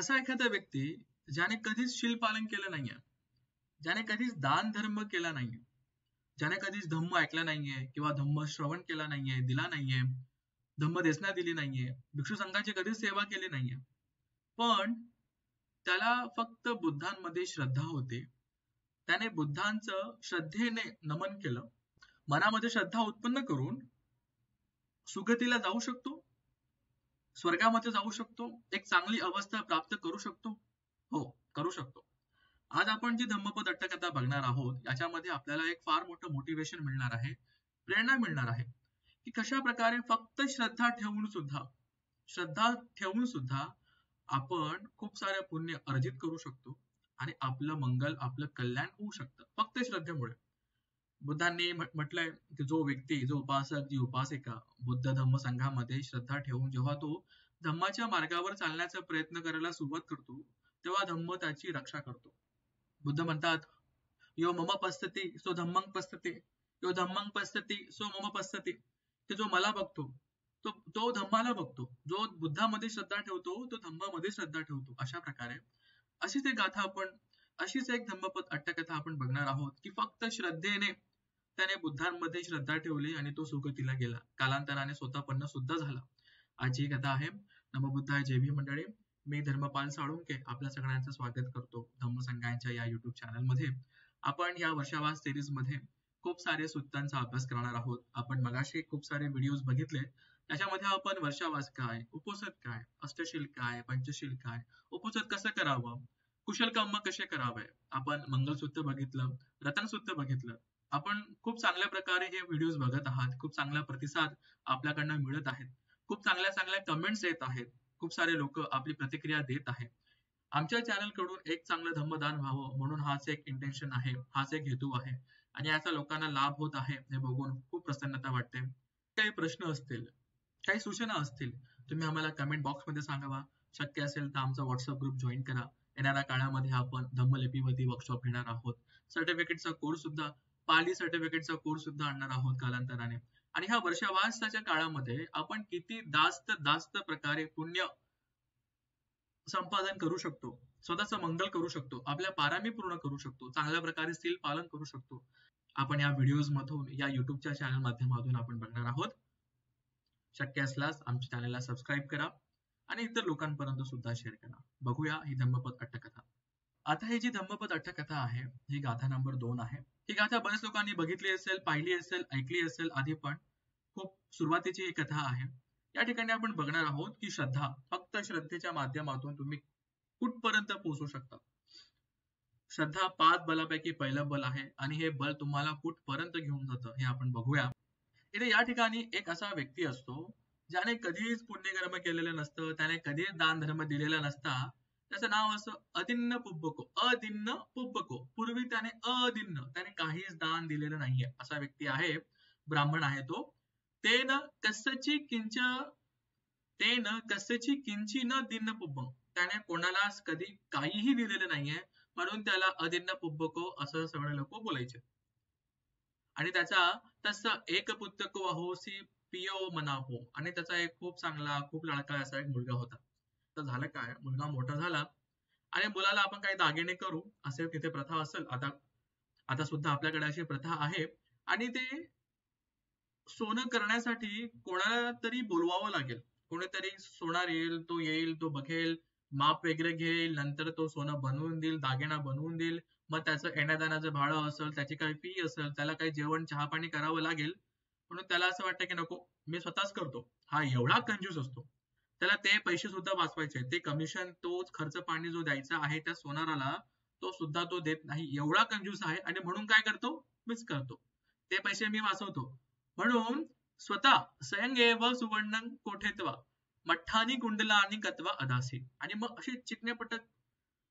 असा एखादा व्यक्ती ज्याने कधीच शील पालन केलं नाहीये, ज्याने कधीच दान धर्म केला नाहीये, ज्याने कधीच धम्म ऐकला नाहीये किंवा धम्म श्रवण केला नाहीये, दिला नाहीये, धम्म देसना दिली नाहीये, भिक्षू संघाची कधीच सेवा केली नाहीये, पण त्याला फक्त बुद्धांमध्ये श्रद्धा होते. त्याने बुद्धांचं श्रद्धेने नमन केलं, मनामध्ये श्रद्धा उत्पन्न करून सुगतीला जाऊ शकतो, स्वर्गामध्ये जाऊ शकतो, एक चांगली अवस्था प्राप्त करू शकतो. हो, करू शकतो. आज आपण जी धम्मपद अट्टकथा बघणार आहोत, याच्यामध्ये आपल्याला एक फार मोठं मोटिवेशन मिळणार आहे, प्रेरणा मिळणार आहे की कशा प्रकारे फक्त श्रद्धा ठेवून सुद्धा आपण खूप सारे पुण्य अर्जित करू शकतो आणि आपलं मंगल, आपलं कल्याण होऊ शकतं फक्त श्रद्धेमुळे. बुद्धांनी म्हटलंय की जो व्यक्ती, जो उपासक, जी उपासिका बुद्ध धम्म संघामध्ये श्रद्धा ठेवून जेव्हा तो धम्माच्या मार्गावर चालण्याचा प्रयत्न करायला सुरुवात करतो, तेव्हा धम्म त्याची रक्षा करतो. बुद्ध म्हणतात, यो मम पश्यति सो धम्मं पश्यति, यो धम्मं पश्यति सो मम पश्यति. की जो मला बघतो तो धम्माला बघतो, जो बुद्धामध्ये श्रद्धा ठेवतो तो धम्मामध्ये श्रद्धा ठेवतो. अशा प्रकारे अशीच एक धम्मपद अट्टकथा आपण बघणार आहोत की फक्त श्रद्धेने त्याने बुद्धांमध्ये श्रद्धा ठेवली आणि तो सुगतीला गेला, कालांतराने स्वतःपन्न सुद्धा झाला. आजची कथा आहे. नमोबुद्धाय. जय भीम मंडळी. मी धर्मपाल साळुंके आपल्या सगळ्यांचं स्वागत करतो धम्मसंघाच्या या युट्यूब चॅनल मध्ये. आपण या वर्षावास सिरीज मध्ये खूप सारे सुत्तांचा अभ्यास करणार आहोत. आपण मगाशी खूप सारे व्हिडिओज बघितले, त्याच्यामध्ये आपण वर्षावास काय, उपोषण काय, अष्टशील काय, पंचशील काय, उपोषण कसं करावं, कुशल कर्म कसे करावे, आपण मंगलसूत्र बघितलं, रतनसूत्र बघितलं. आपण खूप चांगल्या प्रकारे हे व्हिडिओज बघत आहात, खूप चांगला प्रतिसाद आपल्याकडनं मिळत आहेत, खूप चांगल्या कमेंट्स येत आहेत, खूप सारे लोक आपली प्रतिक्रिया देत आहेत. आमच्या चॅनल कडून एक चांगलं धम्मदान व्हावं म्हणून हाच एक इंटेन्शन आहे, हाच एक हेतू आहे आणि याचा लोकांना लाभ होत आहे हे बघून खूप प्रसन्नता वाटते. काही प्रश्न असतील, काही सूचना असतील, तुम्ही आम्हाला कमेंट बॉक्स मध्ये सांगावा. शक्य असेल तर आमचा व्हॉट्सअप ग्रुप जॉईन करा. येणाऱ्या काळामध्ये आपण धम्मलिपीवरती वर्कशॉप घेणार आहोत. सर्टिफिकेटचा कोर्स सुद्धा, पाली सर्टिफिकेटचा कोर्स सुद्धा आणणार आहोत कालांतराने. आणि ह्या वर्षावासाच्या काळामध्ये आपण किती जास्त प्रकारे पुण्य संपादन करू शकतो, स्वतःचं मंगल करू शकतो, आपल्या पारामी पूर्ण करू शकतो, चांगल्या प्रकारे शील पालन करू शकतो, आपण या व्हिडिओज मधून, या युट्यूबच्या चॅनल माध्यमातून आपण बघणार आहोत. शक्य असल्यास आमच्या चॅनलला सबस्क्राईब करा आणि इतर लोकांपर्यंत सुद्धा शेअर करा. बघूया ही धम्मपद अट्टकथा. आता ही जी धम्मपद अट्टकथा आहे, ही गाथा नंबर 2 आहे. ही गाथा बऱ्याच लोकांनी बघितली असेल, पाहिली असेल, ऐकली असेल आधी, पण खूप सुरुवातीची ही कथा आहे. या ठिकाणी आपण बघणार आहोत की श्रद्धा, फक्त श्रद्धेच्या माध्यमातून तुम्ही कुठपर्यंत पोहोचू शकता. श्रद्धा 5 बलापैकी पहिलं बल आहे आणि हे बल तुम्हाला कुठपर्यंत घेऊन जातं हे आपण बघूया. इथे या ठिकाणी एक असा व्यक्ती असतो ज्याने कधीच पुण्यकर्म केलेलं नसतं, त्याने कधीच दान धर्म दिलेला नसता. त्याचं नाव असं अदिन्न पुब्बको. पूर्वी त्याने काहीच दान दिलेलं नाहीये असा व्यक्ती आहे, ब्राह्मण आहे तो. तेन कस्यची किंची न दिन्न पुब्बं. त्याने कोणाला कधी काहीही दिलेलं नाहीये, म्हणून त्याला अदिन्न पुब्बको असं सगळे लोक बोलायचे. आणि त्याचा तसं एक पुत्रको अहोसी पियो मनाहो, आणि त्याचा एक खूप चांगला, खूप लाडका असा एक मुलगा होता. तर झालं काय, मुलगा मोठा झाला आणि मुलाला आपण काही दागिने करू असे तिथे प्रथा असेल, आता सुद्धा आपल्याकडे अशी प्रथा आहे. आणि ते सोनं करण्यासाठी कोणाला तरी बोलवावं लागेल, कोणीतरी सोनार येईल, तो बघेल, माप वगैरे घेईल, नंतर तो सोनं बनवून देईल, दागिना बनवून देईल. मग त्याचं येण्याजाण्याचं भाडं असेल, त्याची काही फी असेल, त्याला काही जेवण चहा पाणी करावं लागेल. म्हणून त्याला असं वाटतं की नको, मी स्वतःच करतो. हा एवढा कंजूस असतो, त्याला ते पैसे सुद्धा वाचवायचे, ते कमिशन, तोच खर्च पाणी जो द्यायचा आहे त्या सोनाराला, तो सुद्धा तो देत नाही, एवढा कंजूस आहे. आणि म्हणून काय करतो, मीच करतो, ते पैसे मी वाचवतो. म्हणून स्वतः स्वयंएव सुवर्णं कोठेत्वा मठ्ठानी कुंडलानी कत्वा अदासी. आणि मग असे चिकनेपटक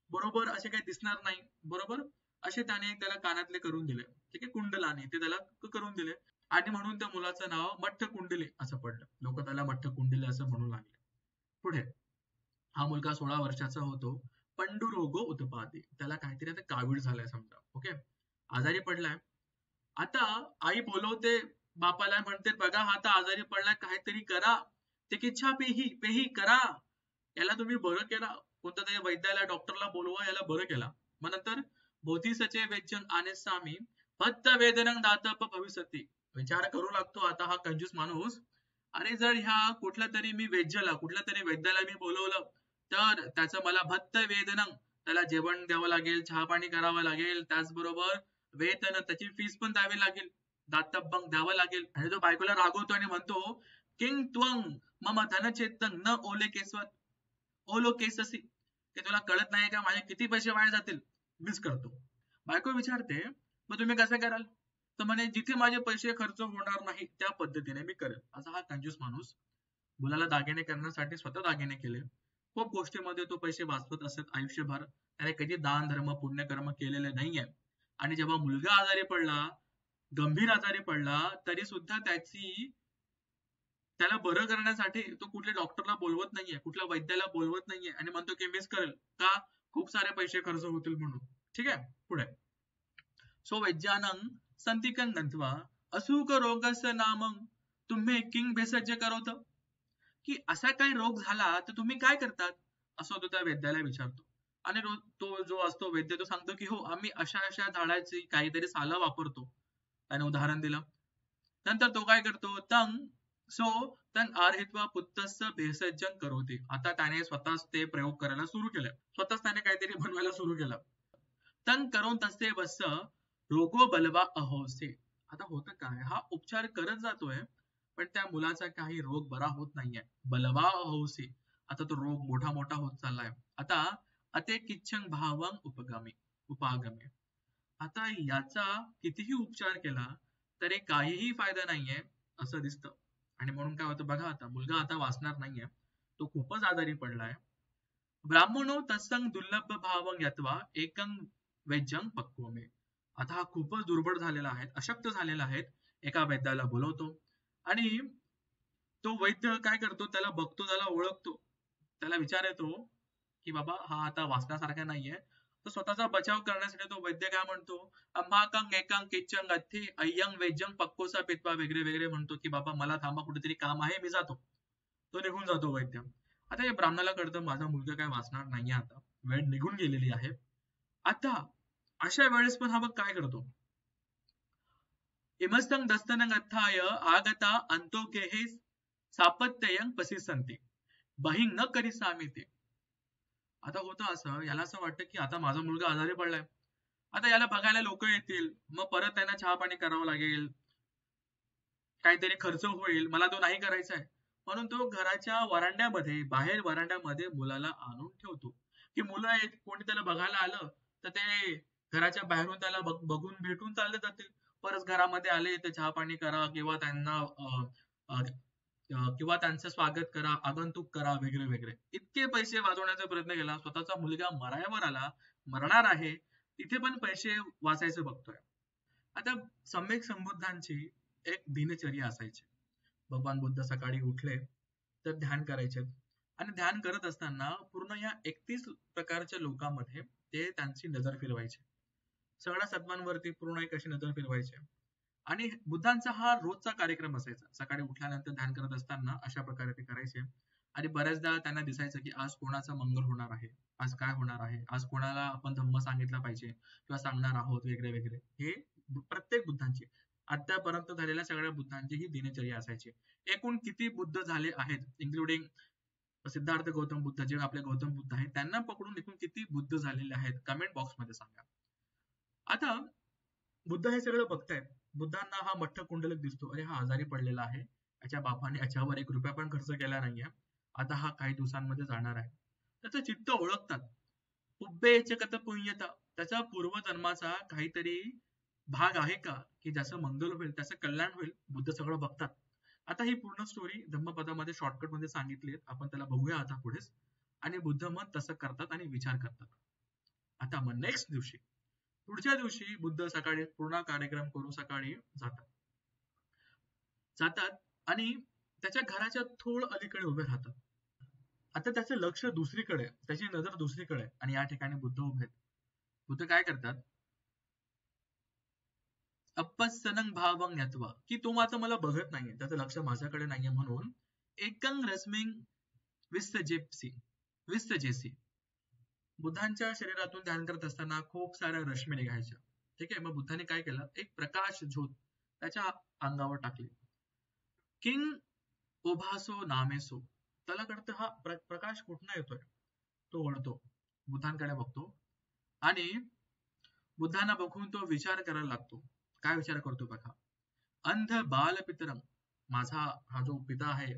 बरोबर असे काही दिसणार नाही, बरोबर असे त्याला कानातले करून दिले, ठीक आहे, कुंडलानी ते त्याला करून दिले. आणि म्हणून त्या मुलाचं नाव मठ्ठ कुंडली असं पडलं, लोक त्याला मठ्ठ कुंडली असं म्हणू लागले. पुढे हा मुलगा 16 वर्षाचा होतो. पंडुरोगो उत्पादी, त्याला काहीतरी आता कावीळ झालाय समजा, ओके, आजारी पडलाय. आता आई बोलवते बापाला, म्हणते बघा हा आता आजारी पडलाय, काहीतरी करा, चिकित्सा पेही करा, याला तुम्ही बरं करा. कोणत्या तरी वैद्याला डॉक्टरला बोलवा, याला बरं केला. मग नंतर बोधिसचे वेद्यं आनेसामी भक्त वेदनं दातप भविष्यती. विचार करू लागतो आता हा कंजूस माणूस, अरे जर ह्या कुठल्या तरी मी वेद्याला, कुठल्या तरी वैद्याला मी बोलवलं तर त्याचं मला भक्त वेदनं, त्याला जेवण द्यावं लागेल, चहा पाणी करावं लागेल, त्याचबरोबर वेतन त्याची फीस पण द्यावी लागेल, दातब्बंग द्यावं लागेल. आणि तो बायकोला रागवतो आणि म्हणतो किंग त्वंग मम धनचेतन न ओले केसवत ओलो केससी, की तुला कळत नाही का माझे किती पैसे वाया जातील, मीच करतो. बायको विचारते मग तुम्ही कसं कराल, तर म्हणे जिथे माझे पैसे खर्च होणार नाही त्या पद्धतीने मी करेल. असा हा कंजूस माणूस मुलाला दागिने करण्यासाठी स्वतः दागिने केले. खूप गोष्टीमध्ये तो पैसे वाचवत असत आयुष्यभर. त्याने कधी दान धर्म पुण्यकर्म केलेले नाहीये. आणि जेव्हा मुलगा आजारी पडला, गंभीर आजारी पडला, तरी सुद्धा त्याला बरं करण्यासाठी तो कुठल्या डॉक्टरला बोलवत नाहीये, कुठल्या वैद्याला बोलवत नाहीये आणि म्हणतो की मीच करेल. का? खूप सारे पैसे खर्च होतील म्हणून. ठीक आहे, पुढे. सो वैज्ञानं संतिकं गंत्वा असुक रोगस्य नामं तुम्ही किंग भेषज करवत, की असा काही रोग झाला तर तुम्ही काय करतात, असं तो त्या वैद्याला विचारतो. आणि तो जो असतो वैद्य तो सांगतो की हो आम्ही अशा अशा झाडाची काहीतरी सालं वापरतो. त्याने उदाहरण दिलं. नंतर तो काय करतो, सो तन आर्हित्वा पुत्तस्य भेषजं करोति. आता त्याने स्वतःच ते प्रयोग करायला सुरू केलं, स्वतःच त्याने काहीतरी बनवायला सुरू केलं. तन करून तसे वस्य रोगो बलवा अहोसे. आता होतं काय, हा उपचार करत जातोय पण त्या मुलाचा काही रोग बरा होत नाहीये. बलवा अहोसे, आता तो रोग मोठा मोठा होत चाललाय. आता अते किच्छं भावं उपागमे. आता याचा कितीही उपचार केला तरी काहीही फायदा नाहीये असं दिसतं. आणि म्हणून काय होतं बघा, आता मुलगा आता वाचणार नाहीये, तो खूपच आजारी पडलाय. ब्राह्मणो तत्संग दुर्लभ भावं यत्वा एकं वैद्यं पक्वमे. आता हा खूपच दुर्बळ झालेला आहे, अशक्त झालेला आहे. एका वैद्याला बोलवतो आणि तो वैद्य काय करतो, त्याला बघतो, त्याला ओळखतो, त्याला विचारतो की बाबा हा आता वाचण्यासारखा नाहीये. तर स्वतःचा बचाव करण्यासाठी तो वैद्य काय म्हणतो, अम्हाकं एकां किच्चंग अथ्थी अय्यं वैद्यं पक्कोसा पित्वा वगैरे वगैरे म्हणतो की बाबा मला थांबा, कुठेतरी काम आहे, मी जातो. तो निघून जातो वैद्य. आता या ब्राह्मणाला कळतं माझा मुलगा काय वाचणार नाहीये, आता वेळ निघून गेलेली आहे. आता अशा वेळेस पण हा बघ काय करतो, इमस्तंग दस्तनं अथ्थाय आगता अंतोकेहे सापत्ययं पसिसंती बहिं न करिसामी ते. आता होतं असं, याला असं वाटतं की आता माझा मुलगा आजारी पडलाय, आता याला बघायला लोक येतील, मग परत त्यांना चहा पाणी करावं लागेल, काहीतरी खर्च होईल, मला तो नाही करायचा आहे. म्हणून तो घराच्या वरांड्यामध्ये, बाहेर वरांड्यामध्ये मुलाला आणून ठेवतो, की मुलं कोणी त्याला बघायला आलं तर ते घराच्या बाहेरून त्याला बघून भेटून चालले जातील. परत घरामध्ये आले तर चहा पाणी करा किंवा त्यांना किंवा त्यांचं स्वागत करा, आगंतुक करा वगैरे वगैरे. इतके पैसे वाचवण्याचा प्रयत्न केला, स्वतःचा मुलगा मरायवर आला, मरणार आहे, तिथे पण पैसे वाचायचं बघतोय. आता सम्यक संबुद्धांची एक दिनचर्या असायची. भगवान बुद्ध सकाळी उठले तर ध्यान करायचे आणि ध्यान करत असताना पूर्ण या 31 प्रकारच्या लोकांमध्ये ते त्यांची नजर फिरवायचे. सगळ्या सत्वांवरती पूर्ण एक अशी नजर फिरवायचे. आणि बुद्धांचा हा रोजचा कार्यक्रम असायचा. सकाळी उठल्यानंतर ध्यान करत असताना अशा प्रकारे ते करायचे. आणि बऱ्याचदा त्यांना दिसायचं की आज कोणाचं मंगल होणार आहे, आज काय होणार आहे, आज कोणाला आपण धम्म सांगितला पाहिजे किंवा सांगणार आहोत वगैरे वगैरे. हे प्रत्येक बुद्धांची, आतापर्यंत झालेल्या सगळ्या बुद्धांची ही दिनचर्या असायची. एकूण किती बुद्ध झाले आहेत, इन्क्लुडिंग सिद्धार्थ गौतम बुद्ध, जे आपले गौतम बुद्ध आहेत, त्यांना पकडून एकूण किती बुद्ध झालेले आहेत, कमेंट बॉक्स मध्ये सांगा. आता बुद्ध हे सगळं बघतायत. बुद्धांना हा मठ्ठ कुंडलक दिसतो, अरे हा आजारी पडलेला आहे, याच्या बापाने याच्यावर 1 रुपया पण खर्च केला नाहीये, आता हा काही दिवसांमध्ये जाणार आहे. त्याचं चित्त ओळखतात. उब्बेच कथ पुण्यता, त्याचा पूर्वजन्माचा काहीतरी भाग आहे का की ज्याचं मंगल होईल, त्याचं कल्याण होईल. बुद्ध सगळं बघतात. आता ही पूर्ण स्टोरी धम्मपदामध्ये शॉर्टकट मध्ये सांगितली, आपण त्याला बघूया आता पुढेच. आणि बुद्ध मग तसं करतात आणि विचार करतात. आता मग नेक्स्ट दिवशी, पुढच्या दिवशी बुद्ध सकाळी पूर्ण कार्यक्रम करून सकाळी जातात आणि त्याच्या घराच्या थोड अलीकडे उभे राहतात. आता त्याचं लक्ष दुसरीकडे, त्याची नजर दुसरीकडे, आणि या ठिकाणी बुद्ध उभे आहेत. बुद्ध काय करतात, अपसनं भावं यत्वा, की तो माझं मला बघत नाहीये, त्याचं लक्ष माझ्याकडे नाहीये, म्हणून एकं रश्मिं विसजेसी, बुद्धांच्या शरीरातून ध्यान करत असताना खूप साऱ्या रश्मी निघायच्या. ठीक आहे, मग बुद्धाने काय केलं, एक प्रकाश झोत त्याच्या अंगावर टाकली. किंग उभासो नामेसो, त्याला कळतं हा प्रकाश कुठनं येतोय. तो वळतो, बुद्धांकडे बघतो आणि बुद्धांना बघून तो विचार करायला लागतो. काय विचार करतो बघा. अंध बाल पितरम, माझा हा जो पिता आहे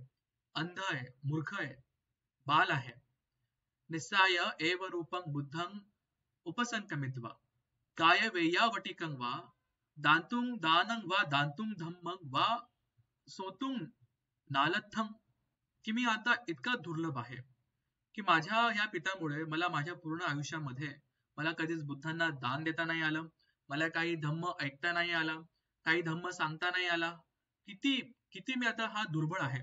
अंध आहे, मूर्ख आहे, बाल आहे. निस्साय एव रूपं बुद्धं उपसंकमित्वा काय वेयावटिकं वा दांतुं दानं वा दांतुं धम्मं वा सोतुं नालत्थं, की मी आता इतका दुर्लभ आहे की माझ्या या पितामुळे मला माझ्या पूर्ण आयुष्यामध्ये मला कधीच बुद्धांना दान देता नाही आलं, मला काही धम्म ऐकता नाही आला, काही धम्म सांगता नाही आला. किती किती मी आता हा दुर्बळ आहे.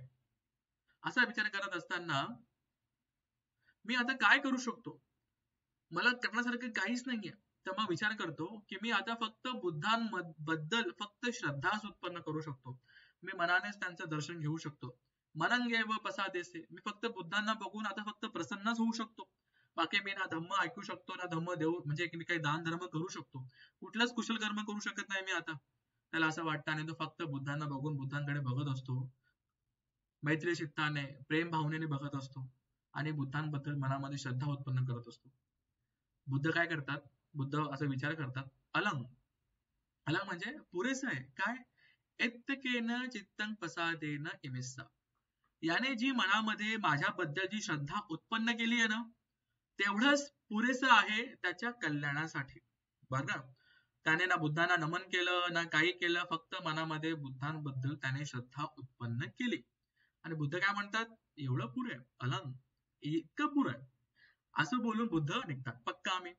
असा विचार करत असताना मी आता काय करू शकतो, मला करण्यासारखं काहीच नाहीये. तर मग विचार करतो की मी आता फक्त बुद्धांबद्दल फक्त श्रद्धाच उत्पन्न करू शकतो. मी मनानेच त्यांचं दर्शन घेऊ शकतो. मनंगे व पसादेसे, मी फक्त बुद्धांना बघून आता फक्त प्रसन्नच होऊ शकतो. बाकी मी ना धम्म ऐकू शकतो ना धम्म देऊ, म्हणजे मी काही दान धर्म करू शकतो, कुठलंच कुशल कर्म करू शकत नाही मी आता. त्याला असं वाटतं आणि तो फक्त बुद्धांना बघून बुद्धांकडे बघत असतो. मैत्री चित्ताने प्रेम भावनेने बघत असतो आणि बुद्धांबद्दल मनामध्ये श्रद्धा उत्पन्न करत असतो. बुद्ध काय करतात, बुद्ध असा विचार करतात, अलंग अलंग म्हणजे पुरेसं आहे. काय, एत्तकेन चित्तं पसादेन इमिस्सा, याने जी मनामध्ये माझ्याबद्दल जी श्रद्धा उत्पन्न केली आहे ना, तेवढंच पुरेसं आहे त्याच्या कल्याणासाठी. बरं, त्याने ना बुद्धांना नमन केलं ना काही केलं, फक्त मनामध्ये बुद्धांबद्दल त्याने श्रद्धा उत्पन्न केली. आणि बुद्ध काय म्हणतात, एवढं पुरे अलंग, इतकं पुरं. असं बोलून बुद्ध निघतात, पक्का आम्ही.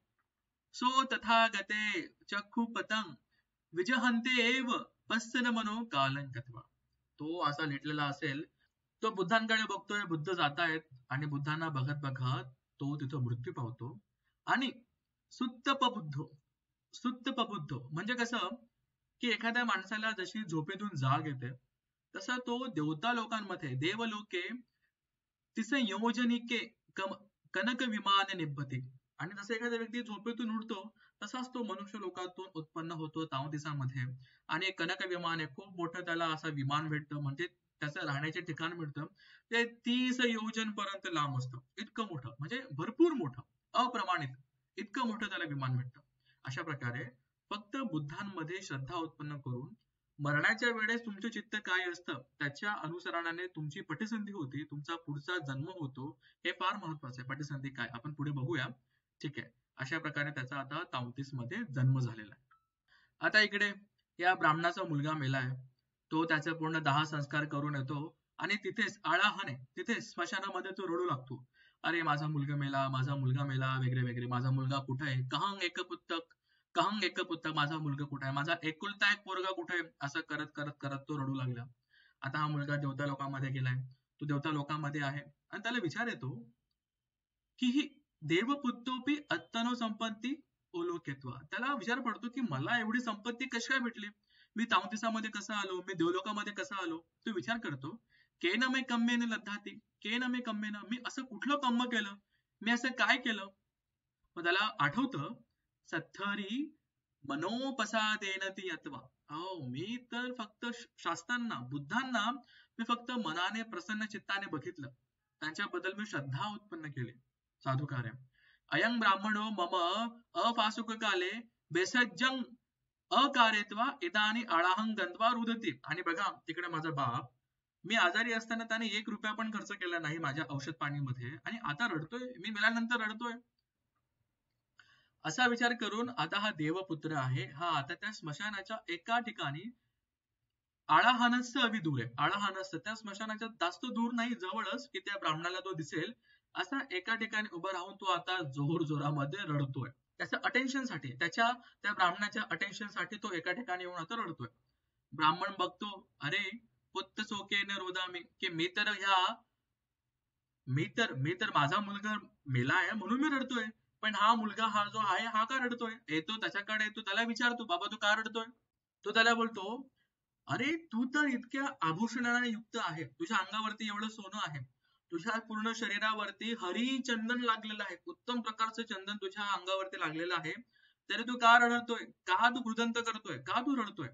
सो तथागते चक्षु पतंग विजहंते एव पश्चन मनो कालंकत्वा, तो असा लेटलेला असेल, तो बुद्धांकडे बघतोय, बुद्ध जातायत आणि बुद्धांना बघत बघत तो तिथं मृत्यू पावतो. आणि सुत्तपबुद्धो, सुत्तपबुद्धो म्हणजे कसं, की एखाद्या माणसाला जशी झोपेतून जाग येते तसा तो देवता लोकांमध्ये देवलोके तिचे योजनिके कनक विमान निभते, आणि जसं एखादा व्यक्ती झोपेतून उठतो तसाच तो मनुष्य लोकातून उत्पन्न होतो तावदिसामध्ये. आणि एक कनक विमान आहे, खूप मोठं त्याला असं विमान भेटतं, म्हणजे त्याचं राहण्याचे ठिकाण मिळतं. ते 30 योजन पर्यंत लांब असतं, इतकं मोठं, म्हणजे भरपूर मोठं, अप्रमाणित इतकं मोठं त्याला विमान भेटतं. अशा प्रकारे फक्त बुद्धांमध्ये श्रद्धा उत्पन्न करून मरणाच्या वेळेस तुमचं चित्त काय असतं त्याच्या अनुसरणाने तुमची पटिसंधी होती, तुमचा पुढचा जन्म होतो. हे फार महत्वाचं आहे. पटिसंधी काय आपण पुढे बघूया. ठीक आहे, अशा प्रकारे त्याचा आता 33 मध्ये जन्म झालेला आहे. आता इकडे या ब्राह्मणाचा मुलगा मेलाय, तो त्याचे पूर्ण 10 संस्कार करून येतो आणि तिथेच आळाहाने तिथेच स्मशानामध्ये तो रडू लागतो. अरे माझा मुलगा मेला, माझा मुलगा मेला, वगैरे वगैरे, माझा मुलगा कुठे आहे, कहंग एक पुस्तक, कहंग एक पुस्तक, माझा मुलगा कुठे आहे, माझा एकुलता एक पोरगा कुठे आहे, असं करत करत करत तो रडू लागला. आता हा मुलगा देवता लोकांमध्ये गेलाय, तो देवता लोकांमध्ये आहे आणि त्याला विचार येतो की ही देवपुत्रोपी अत्तनो संपत्ती ओलोकेत्वा, त्याला विचार पडतो की मला एवढी संपत्ती कशी काय भेटली, मी तामदिसामध्ये कसा आलो, मी देवलोकामध्ये कसा आलो. तो विचार करतो, केन मे कम्मेन लद्धाती, केन मे कम्मेन, मी असं कुठलं कम्म केलं, मी असं काय केलं. मग त्याला आठवतं, सत्थरी मनोपसादेन ती यत्वा, हो मी तर फक्त शास्त्रांना बुद्धांना मी फक्त मनाने प्रसन्न चित्ताने बघितलं, त्यांच्याबद्दल मी श्रद्धा उत्पन्न केली. साधुकार्य अयं ब्राह्मणो मम अफासुक काले बेसज्जं अकारेत्वा इदानी अळाहं गंत्वा रुदती, आणि बघा तिकडे माझा बाप, मी आजारी असताना त्याने 1 रुपया पण खर्च केला नाही माझ्या औषध पाणीमध्ये, आणि आता रडतोय, मी मेल्यानंतर रडतोय. असा विचार करून आता हा देवपुत्र आहे, हा आता त्या स्मशानाच्या एका ठिकाणी, आळाहानच अवि दूर आहे, आळाहानच त्या स्मशानाच्या जास्त दूर नाही, जवळच, की त्या ब्राह्मणाला तो दिसेल असा एका ठिकाणी उभं राहून तो आता जोर जोरामध्ये रडतोय. त्याच्या अटेन्शन साठी, त्या ब्राह्मणाच्या अटेन्शन साठी तो एका ठिकाणी येऊन आता रडतोय. ब्राह्मण बघतो, अरे पुत्त चोकेने रोदामी, की मी तर माझा मुलगा मेला आहे म्हणून मी रडतोय, पण हा मुलगा हा जो आहे हा का रडतोय. येतो त्याच्याकडे, येतो त्याला विचारतो, बाबा तू का रडतोय. तो त्याला बोलतो, अरे तू तर इतक्या आभूषणाने युक्त आहे, तुझ्या अंगावरती एवढं सोनं आहे, तुझ्या पूर्ण शरीरावरती हरिचंदन लागलेलं आहे, उत्तम प्रकारचं चंदन तुझ्या अंगावरती लागलेलं आहे, तरी तू का रडतोय, का तू कृदंत करतोय, का तू रडतोय?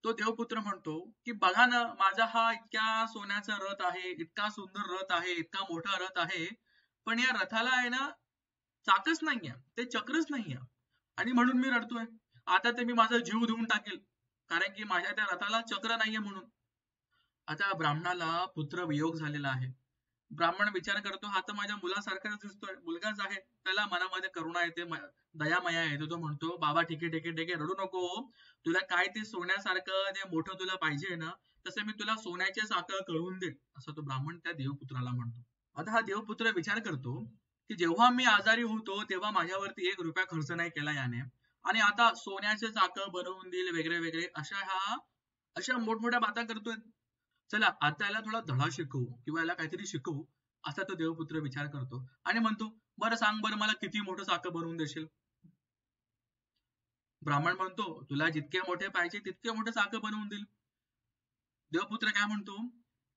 तो देवपुत्र म्हणतो की बघा ना, माझा हा इतक्या सोन्याचा रथ आहे, इतका सुंदर रथ आहे, इतका मोठा रथ आहे, पण या रथाला आहे ना चाकच नाहीये, ते चक्रच नाहीये, आणि म्हणून मी रडतोय. आता ते मी माझा जीव देऊन टाकेल, कारण की माझ्या त्या रथाला चक्र नाहीये म्हणून. आता ब्राह्मणाला पुत्र वियोग झालेला आहे. ब्राह्मण विचार करतो, हा तर माझ्या मुलासारखाच दिसतोय, मुलगाच आहे. त्याला मनामध्ये करुणा येते, दयामया येते. तो म्हणतो, बाबा ठीक आहे, ठीक आहे, ठीक आहे, रडू नको. तुला काय ते सोन्यासारखं ते मोठं तुला पाहिजे ना, तसं मी तुला सोन्याचे चाकं करून देईन, असं तो ब्राह्मण त्या देवपुत्राला म्हणतो. आता हा देवपुत्र विचार करतो की जेव्हा मी आजारी होतो तेव्हा माझ्यावरती 1 रुपया खर्च नाही केला याने, आणि आता सोन्याचे चाकं बनवून देईल वेगळे वेगळे, अशा मोठमोठ्या बाता करतोय. चला आता याला थोडा धडा शिकवू किंवा याला काहीतरी शिकवू, असा तो देवपुत्र विचार करतो आणि म्हणतो, बरं सांग, बरं मला किती मोठं चाकं बनवून देशील? ब्राह्मण म्हणतो, तुला जितके मोठे पाहिजे तितके मोठे चाकं बनवून देईल. देवपुत्र काय म्हणतो,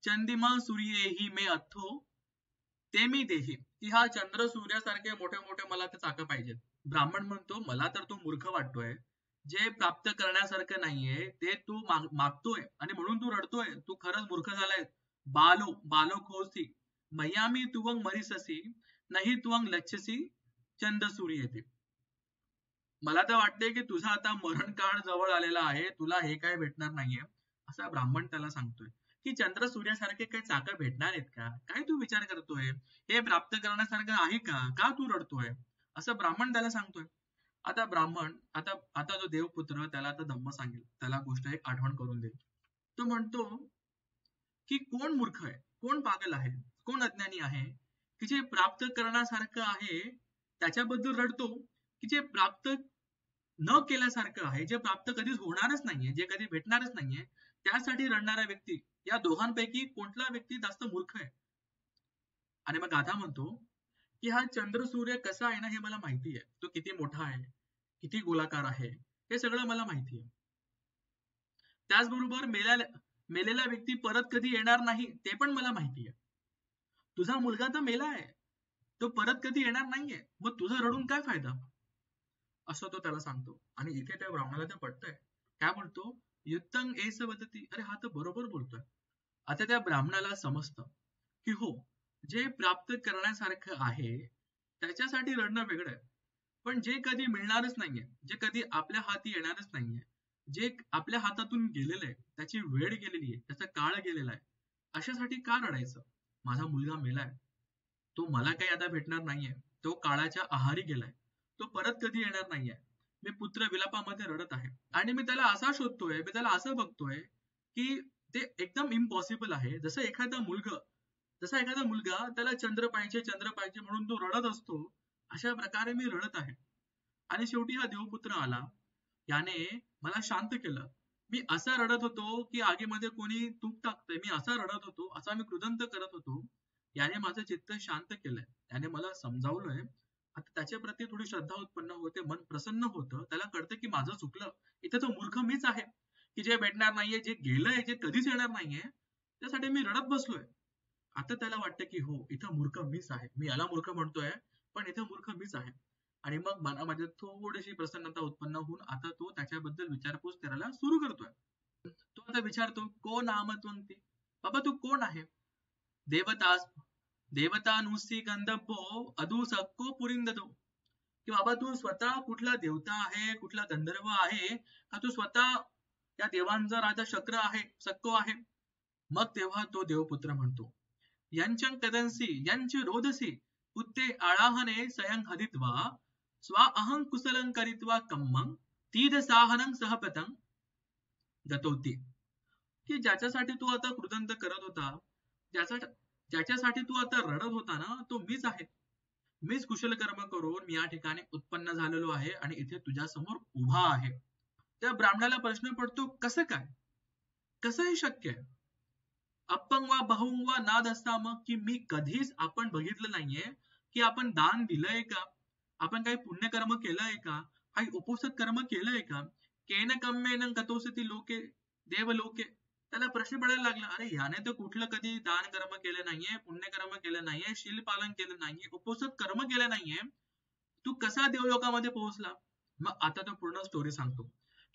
चंदिमा सूर्ये ही मे अथो ते मी देही, की हा चंद्र सूर्यासारखे मोठे मोठे मला ते चाकं पाहिजेत. ब्राह्मण म्हणतो, मला तर तू मूर्ख वाटतोय, जे प्राप्त करण्यासारखं नाहीये ते तू मागतोय आणि म्हणून तू रडतोय, तू खरंच मूर्ख झालाय. बालो बालो खोसी मयामी तुवंग मरिससी, नाही तुवंग लच्छसी चंद सूर्य येते. मला तर वाटतंय की तुझा आता मरण काळ जवळ आलेला आहे, तुला हे काय भेटणार नाहीये, असा ब्राह्मण त्याला सांगतोय. की चंद्र सूर्यासारखे काही चाकं भेटणार आहेत का, काय तू विचार करतोय, हे प्राप्त करण्यासारखं आहे का, का तू रडतोय, असं ब्राह्मण त्याला सांगतोय. आता ब्राह्मण आता आता जो देवपुत्र त्याला आता धम्म सांगेल, त्याला गोष्ट एक आठवण करून देईल. तो म्हणतो की कोण मूर्ख आहे, कोण पागल आहे, कोण अज्ञानी आहे, की जे प्राप्त करण्यासारखं आहे त्याच्याबद्दल रडतो, की जे प्राप्त न केल्यासारखं आहे, जे प्राप्त कधीच होणारच नाहीये, जे कधी भेटणारच नाहीये, त्यासाठी रडणारा व्यक्ती, या दोघांपैकी कोणता व्यक्ती जास्त मूर्ख आहे? आणि मग गाथा म्हणतो की हा चंद्र सूर्य कसा आहे ना हे मला माहिती आहे, तो किती मोठा आहे, किती गोलाकार आहे, हे सगळं मला माहिती आहे. त्याचबरोबर मेलेला व्यक्ती परत कधी येणार नाही ते पण मला माहिती आहे. तुझा मुलगा तर मेला आहे, तो परत कधी येणार नाहीये, मग तुझा रडून काय फायदा, असं तो त्याला सांगतो. आणि इथे त्या ब्राह्मणाला ते पटतंय. काय बोलतो, युक्तंग एस वदती, अरे हा तर बरोबर बोलतोय. आता त्या ब्राह्मणाला समजतं की हो, जे प्राप्त करण्यासारखं आहे त्याच्यासाठी रडणं वेगळं आहे, पण जे कधी मिळणारच नाहीये, जे कधी आपल्या हाती येणारच नाहीये, जे आपल्या हातातून गेलेलं आहे, त्याची वेळ गेलेली आहे, त्याचा काळ गेलेला आहे, अशासाठी का रडायचं? माझा मुलगा मेलाय, तो मला काही आता भेटणार नाहीये, तो काळाच्या आहारी गेलाय, तो परत कधी येणार नाहीये, मी पुत्र विलापामध्ये रडत आहे, आणि मी त्याला असा शोधतोय, मी त्याला असं बघतोय की ते एकदम इम्पॉसिबल आहे. जसा एखादा मुलगा त्याला चंद्र पाहिजे म्हणून तो रडत असतो, अशा प्रकारे मी रडत आहे. आणि शेवटी हा देवपुत्र आला, याने मला शांत केलं. मी असा रडत होतो की आगीमध्ये कोणी तूप टाकतंय, मी असा रडत होतो, असा मी कृदंत करत होतो, याने माझं चित्त शांत केलंय, त्याने मला समजावलंय. आता त्याच्या प्रती थोडी श्रद्धा उत्पन्न होते, मन प्रसन्न होतं, त्याला कळतं की माझं चुकलं, इथे तो मूर्ख मीच आहे, की जे भेटणार नाहीये, जे गेलंय, जे कधीच येणार नाहीये, त्यासाठी मी रडत बसलोय. आता त्याला वाटतं की हो, इथं मूर्ख मीच आहे, मी याला मूर्ख म्हणतोय, पण इथं मूर्ख मीच आहे. आणि मग मनामध्ये थोडीशी प्रसन्नता उत्पन्न होऊन आता तो त्याच्याबद्दल विचारपूस करायला सुरू करतोय. तो आता विचारतो, को नाम त्वंती, बाबा तू कोण आहे? देवतास देवतानुसी गंधर्वो अधू सक्को पुरिंदतो, की बाबा तू स्वतः कुठला देवता आहे, कुठला गंधर्व आहे, का तू स्वतः या देवांचा राजा शक्र आहे, सक्को आहे? मग तेव्हा तो देवपुत्र म्हणतो, यांचं कदंसी यांचे रोधसी पुत्ते आळाहने स्वयं हदित्वा स्वा अहं कुशलं करित्वा कम्मं तीद साहनं सहपतं गतोती, की ज्याच्यासाठी तू आता कृदंत करत होता, ज्याचा ज्याच्यासाठी तू आता रडत होता ना, तो मीच आहे. मीच कुशल कर्म करून मी या ठिकाणी उत्पन्न झालेलो आहे आणि इथे तुझ्या समोर उभा आहे. त्या ब्राह्मणाला प्रश्न पडतो, कसं काय, कसं हे शक्य आहे? अपंग वा बहुंग वा नाद असता मग, की मी कधीच आपण बघितलं नाहीये की आपण दान दिलंय का, आपण काही पुण्यकर्म केलंय का, काही उपोषित कर्म केलंय का? केन कम्मेन कतोसती लोके देवलोके, त्याला प्रश्न पडायला लागला, अरे याने तर कुठलं कधी दान कर्म केलं नाहीये, पुण्यकर्म केलं नाहीये, शील पालन केलं नाहीये, उपोषित कर्म केलं नाहीये, तू कसा देवलोकामध्ये पोहोचला? मग आता तो पूर्ण स्टोरी सांगतो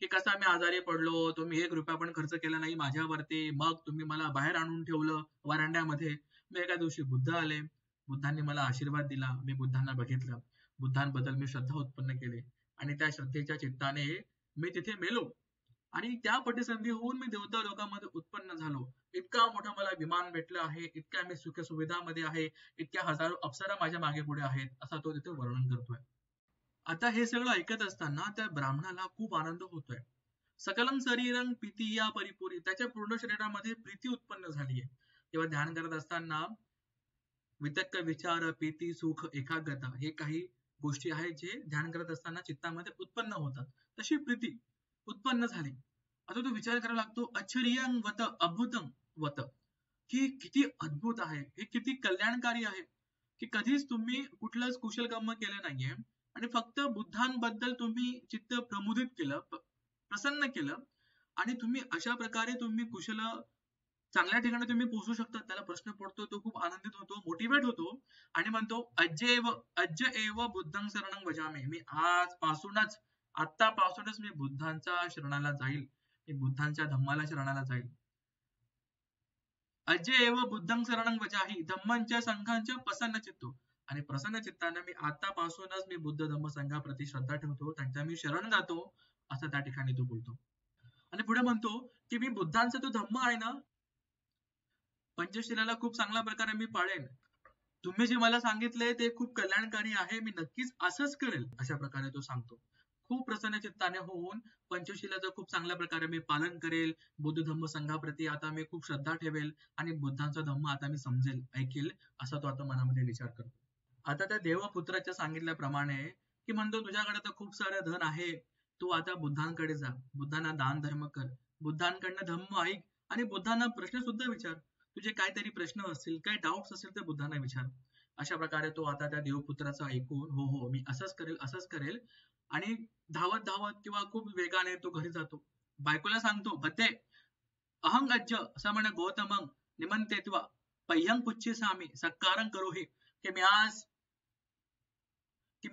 की कसा मी आजारी पडलो, तुम्ही 1 रुपया पण खर्च केला नाही माझ्यावरती, मग तुम्ही मला बाहेर आणून ठेवलं वरांड्यामध्ये. मग एका दिवशी बुद्ध आले, बुद्धांनी मला आशीर्वाद दिला, मी बुद्धांना बघितलं, बुद्धांबद्दल मी श्रद्धा उत्पन्न केली आणि त्या श्रद्धेच्या चित्ताने मी तिथे मेलो आणि त्या पटीसंधी होऊन मी देवता लोकांमध्ये उत्पन्न झालो. इतका मोठा मला विमान भेटलं आहे, इतक्या मी सुख सुविधामध्ये आहे, इतक्या हजारो अप्सरा माझ्या मागे पुढे आहेत, असा तो तिथे वर्णन करतोय. आता हे सगळं ऐकत असताना त्या ब्राह्मणाला खूप आनंद होतोय. सकलम शरीरं प्रीतिया परिपुरी, त्याच्या पूर्ण शरीरामध्ये प्रीती उत्पन्न झालीये. तेव्हा ध्यान करत असताना वितक्क विचार प्रीती सुख एकाग्रता हे काही गोष्टी आहेत जे ध्यान करत असताना चित्तामध्ये उत्पन्न होतात. तशी प्रीती उत्पन्न झाली. आता तो विचार करायला लागतो, आश्चर्यं वत अद्भुतं वत, की किती अद्भुत आहे, हे किती कल्याणकारी आहे की कधीच तुम्ही कुठलंच कुशल कर्म केलं नाहीये आणि फक्त बुद्धांबद्दल तुम्ही चित्त प्रमुदित केलं, प्रसन्न केलं आणि तुम्ही अशा प्रकारे तुम्ही कुशल चांगल्या ठिकाणी तुम्ही पोहोचू शकता. त्याला प्रश्न पडतो, तो खूप आनंदित होतो, मोटिवेट होतो आणि म्हणतो, अज्य एव बुद्धं शरणं भजामि, मी आजपासूनच आत्तापासूनच मी बुद्धांच्या शरणाला जाईल, मी बुद्धांच्या धम्माला शरणाला जाईल. अज्य एव बुद्धं शरणं भजामि धम्मंच संघांच प्रसन्न चित्तो, आणि प्रसन्न चित्ताने मी आतापासूनच मी बुद्ध धम्म संघाप्रती श्रद्धा ठेवतो, त्यांच्या मी शरण जातो, असं त्या ठिकाणी तो बोलतो. आणि पुढे म्हणतो की मी बुद्धांचा तो धम्म आहे ना, पंचशिलाला खूप चांगल्या प्रकारे मी पाळेन, तुम्ही जे मला सांगितले ते खूप कल्याणकारी आहे, मी नक्कीच असंच करेल, अशा प्रकारे तो सांगतो. खूप प्रसन्न चित्ताने होऊन पंचशिलाचं खूप चांगल्या प्रकारे मी पालन करेल, बुद्ध धम्म संघाप्रती आता मी खूप श्रद्धा ठेवेल आणि बुद्धांचा धम्म आता मी समजेल, ऐकेल, असा तो आता मनामध्ये विचार करतो. आता त्या देवपुत्राच्या सांगितल्याप्रमाणे की म्हणतो, तुझ्याकडे तर खूप सारं धन आहे, तू आता बुद्धांकडे जा, बुद्धांना दान धर्म कर, बुद्धांकडनं धम्म ऐक आणि बुद्धांना प्रश्न सुद्धा विचार, तुझे काहीतरी प्रश्न असतील, काही डाऊट्स असतील तर बुद्धांना विचार. अशा प्रकारे तो आता त्या देवपुत्राचं ऐकून हो हो मी असंच करेल असंच करेल आणि धावत धावत किंवा खूप वेगाने तो घरी जातो. बायकोला सांगतो, भते अहं गच्छ असं म्हणे गौतमं निमंत्रित्वा पह्यं पुच्छिसामि सत्कारं करोहि, की मी